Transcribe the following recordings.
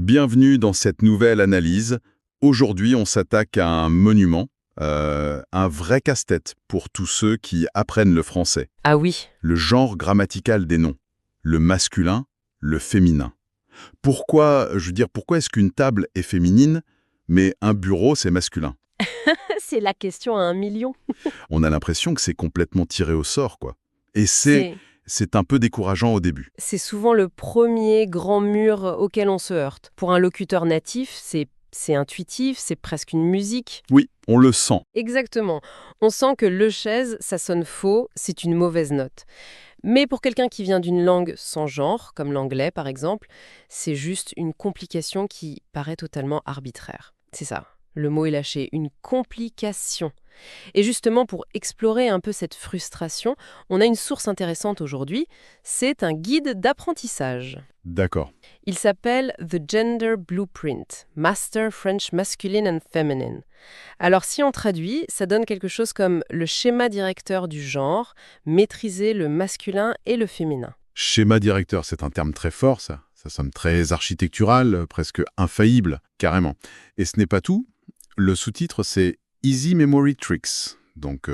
Bienvenue dans cette nouvelle analyse. Aujourd'hui, on s'attaque à un monument, un vrai casse-tête pour tous ceux qui apprennent le français. Ah oui, Le genre grammatical des noms. Le masculin, le féminin. Pourquoi est-ce qu'une table est féminine, mais un bureau, c'est masculin? c'est la question à 1 million. On a l'impression que c'est complètement tiré au sort, quoi. Et C'est c'est un peu décourageant au début. c'est souvent le premier grand mur auquel on se heurte. Pour un locuteur natif, c'est intuitif, c'est presque une musique. Oui, on le sent. Exactement. On sent que le chaise, ça sonne faux, c'est une mauvaise note. Mais pour quelqu'un qui vient d'une langue sans genre, comme l'anglais par exemple, c'est juste une complication qui paraît totalement arbitraire. C'est ça. Le mot est lâché, une complication. Et justement, pour explorer un peu cette frustration, on a une source intéressante aujourd'hui, c'est un guide d'apprentissage. D'accord. Il s'appelle The Gender Blueprint, Master French Masculine and Feminine. Alors si on traduit, ça donne quelque chose comme le schéma directeur du genre, maîtriser le masculin et le féminin. Schéma directeur, c'est un terme très fort, ça. Ça sonne très architectural, presque infaillible, carrément. Et ce n'est pas tout. Le sous-titre, c'est Easy Memory Tricks. Donc,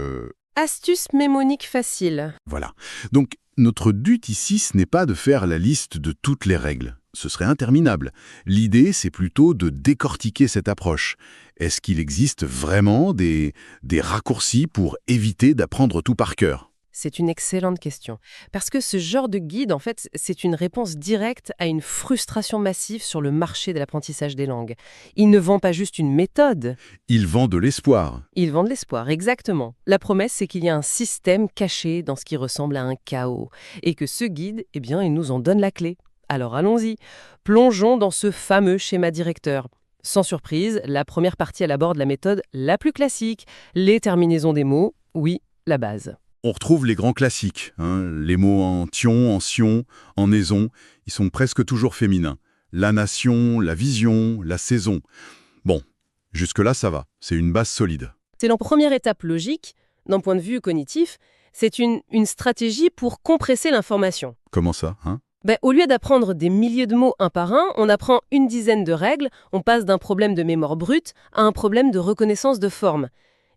Astuce mémonique facile. voilà. Donc, notre but ici, ce n'est pas de faire la liste de toutes les règles. Ce serait interminable. L'idée, c'est plutôt de décortiquer cette approche. Est-ce qu'il existe vraiment des raccourcis pour éviter d'apprendre tout par cœur? C'est une excellente question. Parce que ce genre de guide, en fait, c'est une réponse directe à une frustration massive sur le marché de l'apprentissage des langues. Ils ne vendent pas juste une méthode, Il vend de l'espoir. ils vendent l'espoir, exactement. La promesse, c'est qu'il y a un système caché dans ce qui ressemble à un chaos. Et que ce guide, eh bien, il nous en donne la clé. Alors allons-y. Plongeons dans ce fameux schéma directeur. Sans surprise, la première partie, elle aborde la méthode la plus classique, les terminaisons des mots, oui, la base. On retrouve les grands classiques, hein, les mots en tion, en sion, en naison, ils sont presque toujours féminins. La nation, la vision, la saison. Bon, jusque-là ça va, c'est une base solide. C'est la première étape logique, d'un point de vue cognitif, c'est une stratégie pour compresser l'information. Comment ça, hein? Au lieu d'apprendre des milliers de mots un par un, on apprend une dizaine de règles, on passe d'un problème de mémoire brute à un problème de reconnaissance de forme.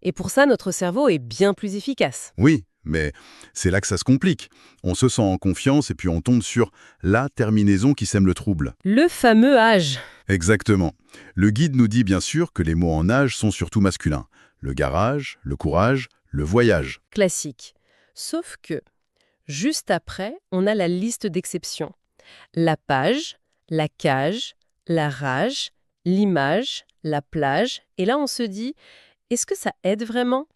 Et pour ça, notre cerveau est bien plus efficace. Oui, mais c'est là que ça se complique. On se sent en confiance et puis on tombe sur la terminaison qui sème le trouble. Le fameux âge. Exactement. Le guide nous dit bien sûr que les mots en âge sont surtout masculins. Le garage, le courage, le voyage. Classique. Sauf que, juste après, on a la liste d'exceptions. La page, la cage, la rage, l'image, la plage. Et là, on se dit, est-ce que ça aide vraiment?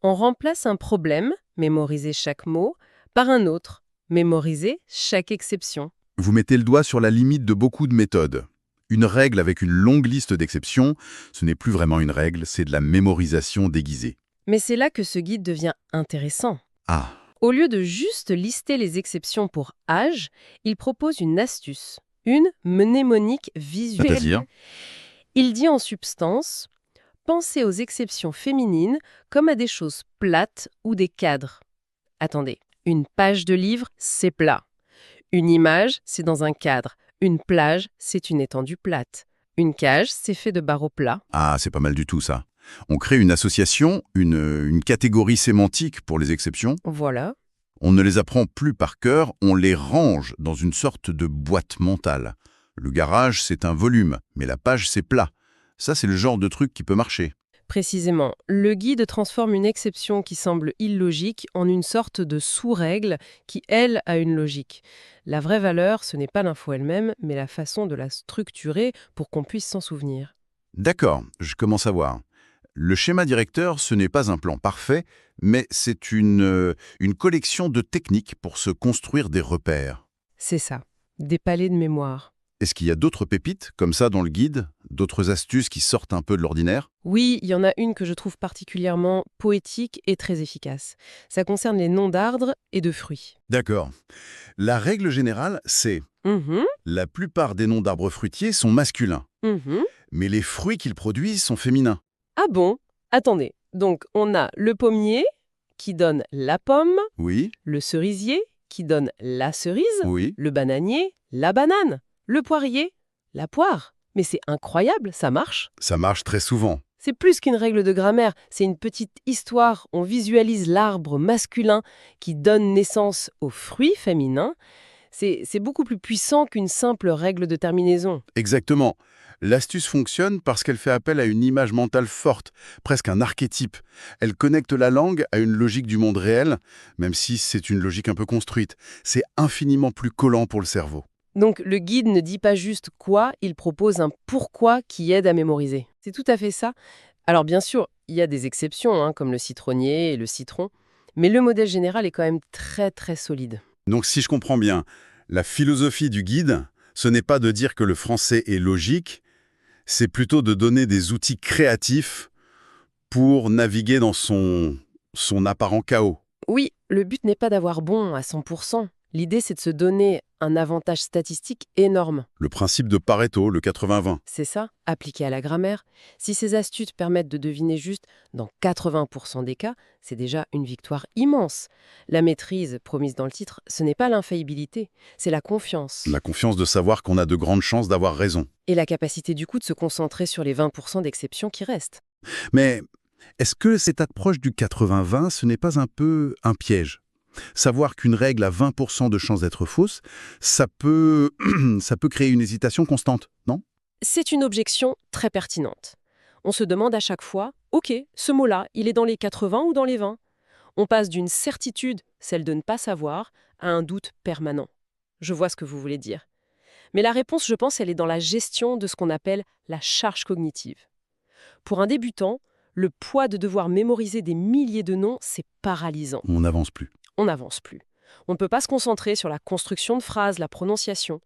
On remplace un problème, mémoriser chaque mot, par un autre, mémoriser chaque exception. Vous mettez le doigt sur la limite de beaucoup de méthodes. Une règle avec une longue liste d'exceptions, ce n'est plus vraiment une règle, c'est de la mémorisation déguisée. Mais c'est là que ce guide devient intéressant. Ah, Au lieu de juste lister les exceptions pour âge, il propose une astuce, une mnémonique visuelle. c'est-à-dire? Il dit en substance, pensez aux exceptions féminines comme à des choses plates ou des cadres. Attendez, une page de livre, c'est plat. Une image, c'est dans un cadre. Une plage, c'est une étendue plate. Une cage, c'est fait de barreaux plats. Ah, c'est pas mal du tout ça. On crée une association, une catégorie sémantique pour les exceptions. Voilà. On ne les apprend plus par cœur, on les range dans une sorte de boîte mentale. Le garage, c'est un volume, mais la page, c'est plat. Ça, c'est le genre de truc qui peut marcher. Précisément, le guide transforme une exception qui semble illogique en une sorte de sous-règle qui, elle, a une logique. La vraie valeur, ce n'est pas l'info elle-même, mais la façon de la structurer pour qu'on puisse s'en souvenir. D'accord, je commence à voir. Le schéma directeur, ce n'est pas un plan parfait, mais c'est une collection de techniques pour se construire des repères. C'est ça, des palais de mémoire. Est-ce qu'il y a d'autres pépites, comme ça, dans le guide? D'autres astuces qui sortent un peu de l'ordinaire? Oui, il y en a une que je trouve particulièrement poétique et très efficace. Ça concerne les noms d'arbres et de fruits. D'accord. La règle générale, c'est Mhm, la plupart des noms d'arbres fruitiers sont masculins, mhm. mais les fruits qu'ils produisent sont féminins. Ah bon? Attendez, donc on a le pommier qui donne la pomme, Oui, le cerisier qui donne la cerise, oui. le bananier, la banane, le poirier, la poire. Mais c'est incroyable, ça marche. Ça marche très souvent. C'est plus qu'une règle de grammaire, c'est une petite histoire. On visualise l'arbre masculin qui donne naissance au fruit féminin. C'est beaucoup plus puissant qu'une simple règle de terminaison. Exactement. L'astuce fonctionne parce qu'elle fait appel à une image mentale forte, presque un archétype. Elle connecte la langue à une logique du monde réel, même si c'est une logique un peu construite. C'est infiniment plus collant pour le cerveau. Donc le guide ne dit pas juste quoi, il propose un pourquoi qui aide à mémoriser. C'est tout à fait ça. Alors bien sûr, il y a des exceptions, comme le citronnier et le citron, mais le modèle général est quand même très très solide. Donc si je comprends bien, la philosophie du guide, ce n'est pas de dire que le français est logique, c'est plutôt de donner des outils créatifs pour naviguer dans son apparent chaos. Oui, le but n'est pas d'avoir bon à 100%. L'idée, c'est de se donner un avantage statistique énorme. Le principe de Pareto, le 80-20. C'est ça, appliqué à la grammaire. Si ces astuces permettent de deviner juste dans 80% des cas, c'est déjà une victoire immense. La maîtrise, promise dans le titre, ce n'est pas l'infaillibilité, c'est la confiance. La confiance de savoir qu'on a de grandes chances d'avoir raison. Et la capacité du coup de se concentrer sur les 20% d'exceptions qui restent. Mais est-ce que cette approche du 80-20, ce n'est pas un peu un piège ? Savoir qu'une règle a 20% de chances d'être fausse, ça peut créer une hésitation constante, non? C'est une objection très pertinente. On se demande à chaque fois, ok, ce mot-là, il est dans les 80 ou dans les 20 ? On passe d'une certitude, celle de ne pas savoir, à un doute permanent. Je vois ce que vous voulez dire. Mais la réponse, je pense, elle est dans la gestion de ce qu'on appelle la charge cognitive. Pour un débutant, le poids de devoir mémoriser des milliers de noms, c'est paralysant. On n'avance plus. On n'avance plus. On ne peut pas se concentrer sur la construction de phrases, la prononciation.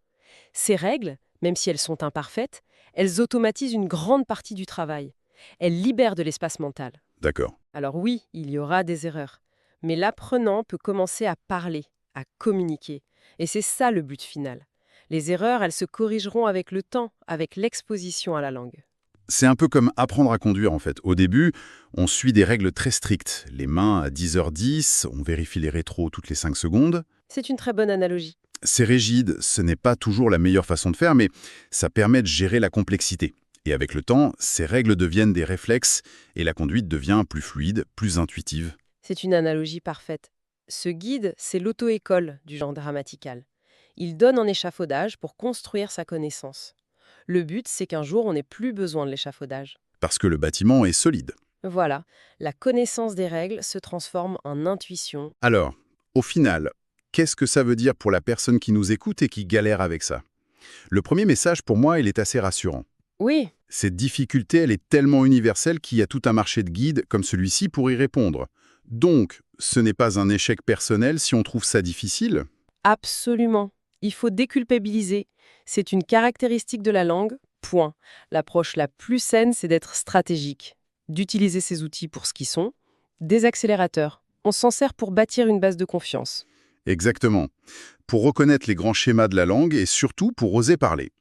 Ces règles, même si elles sont imparfaites, elles automatisent une grande partie du travail. Elles libèrent de l'espace mental. D'accord. Alors oui, il y aura des erreurs. Mais l'apprenant peut commencer à parler, à communiquer. Et c'est ça le but final. Les erreurs, elles se corrigeront avec le temps, avec l'exposition à la langue. C'est un peu comme apprendre à conduire en fait. Au début, on suit des règles très strictes. Les mains à 10h10, on vérifie les rétros toutes les 5 secondes. C'est une très bonne analogie. C'est rigide, ce n'est pas toujours la meilleure façon de faire, mais ça permet de gérer la complexité. Et avec le temps, ces règles deviennent des réflexes et la conduite devient plus fluide, plus intuitive. C'est une analogie parfaite. Ce guide, c'est l'auto-école du genre grammatical. Il donne un échafaudage pour construire sa connaissance. Le but, c'est qu'un jour, on n'ait plus besoin de l'échafaudage. Parce que le bâtiment est solide. Voilà, la connaissance des règles se transforme en intuition. Alors, au final, qu'est-ce que ça veut dire pour la personne qui nous écoute et qui galère avec ça? Le premier message, pour moi, il est assez rassurant. Oui, Cette difficulté, elle est tellement universelle qu'il y a tout un marché de guides comme celui-ci pour y répondre. Donc, ce n'est pas un échec personnel si on trouve ça difficile? absolument. Il faut déculpabiliser. C'est une caractéristique de la langue, point. L'approche la plus saine, c'est d'être stratégique, d'utiliser ces outils pour ce qu'ils sont, des accélérateurs. On s'en sert pour bâtir une base de confiance. Exactement. Pour reconnaître les grands schémas de la langue et surtout pour oser parler.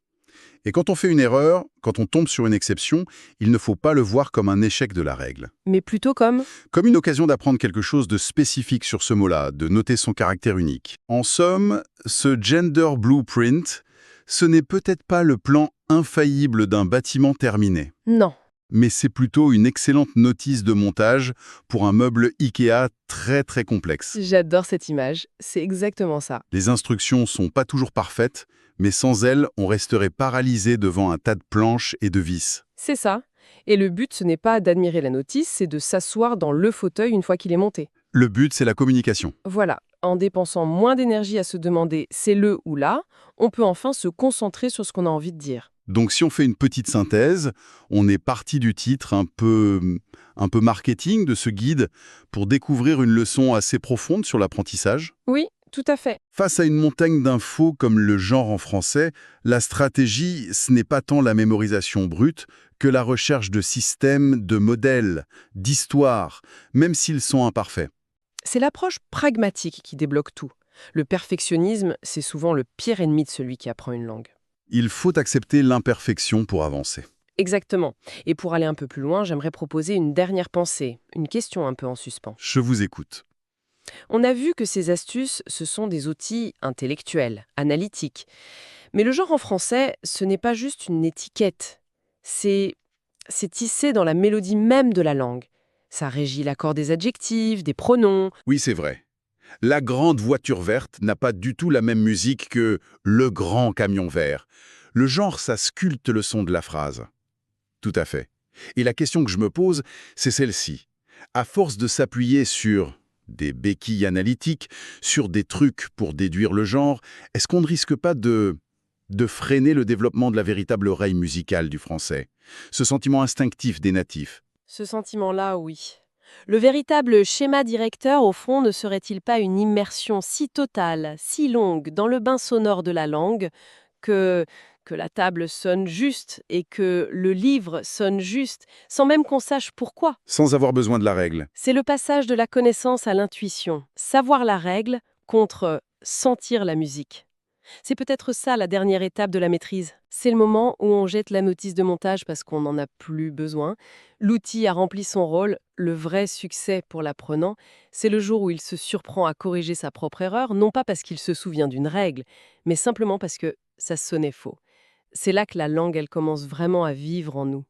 Et quand on fait une erreur, quand on tombe sur une exception, il ne faut pas le voir comme un échec de la règle. Mais plutôt comme... Comme une occasion d'apprendre quelque chose de spécifique sur ce mot-là, de noter son caractère unique. En somme, ce gender blueprint, ce n'est peut-être pas le plan infaillible d'un bâtiment terminé. Non. Mais c'est plutôt une excellente notice de montage pour un meuble IKEA très très complexe. J'adore cette image. C'est exactement ça. Les instructions sont pas toujours parfaites, mais sans elles, on resterait paralysé devant un tas de planches et de vis. C'est ça. Et le but, ce n'est pas d'admirer la notice, c'est de s'asseoir dans le fauteuil une fois qu'il est monté. Le but, c'est la communication. Voilà. En dépensant moins d'énergie à se demander c'est le ou là, on peut enfin se concentrer sur ce qu'on a envie de dire. Donc si on fait une petite synthèse, on est parti du titre un peu marketing de ce guide pour découvrir une leçon assez profonde sur l'apprentissage. Oui, tout à fait. Face à une montagne d'infos comme le genre en français, la stratégie, ce n'est pas tant la mémorisation brute que la recherche de systèmes, de modèles, d'histoires, même s'ils sont imparfaits. C'est l'approche pragmatique qui débloque tout. Le perfectionnisme, c'est souvent le pire ennemi de celui qui apprend une langue. Il faut accepter l'imperfection pour avancer. Exactement. Et pour aller un peu plus loin, j'aimerais proposer une dernière pensée, une question un peu en suspens. Je vous écoute. On a vu que ces astuces, ce sont des outils intellectuels, analytiques. Mais le genre en français, ce n'est pas juste une étiquette. C'est c'est tissé dans la mélodie même de la langue. Ça régit l'accord des adjectifs, des pronoms. Oui, c'est vrai. La grande voiture verte n'a pas du tout la même musique que le grand camion vert. Le genre, ça sculpte le son de la phrase. Tout à fait. Et la question que je me pose, c'est celle-ci. À force de s'appuyer sur des béquilles analytiques, sur des trucs pour déduire le genre, est-ce qu'on ne risque pas de freiner le développement de la véritable oreille musicale du français? Ce sentiment instinctif des natifs. Ce sentiment-là, oui. Le véritable schéma directeur, au fond, ne serait-il pas une immersion si totale, si longue dans le bain sonore de la langue que, que la table sonne juste et que le livre sonne juste, sans même qu'on sache pourquoi? Sans avoir besoin de la règle. C'est le passage de la connaissance à l'intuition, savoir la règle contre sentir la musique. C'est peut-être ça la dernière étape de la maîtrise. C'est le moment où on jette la notice de montage parce qu'on n'en a plus besoin. L'outil a rempli son rôle. Le vrai succès pour l'apprenant, c'est le jour où il se surprend à corriger sa propre erreur, non pas parce qu'il se souvient d'une règle, mais simplement parce que ça sonnait faux. C'est là que la langue, elle commence vraiment à vivre en nous.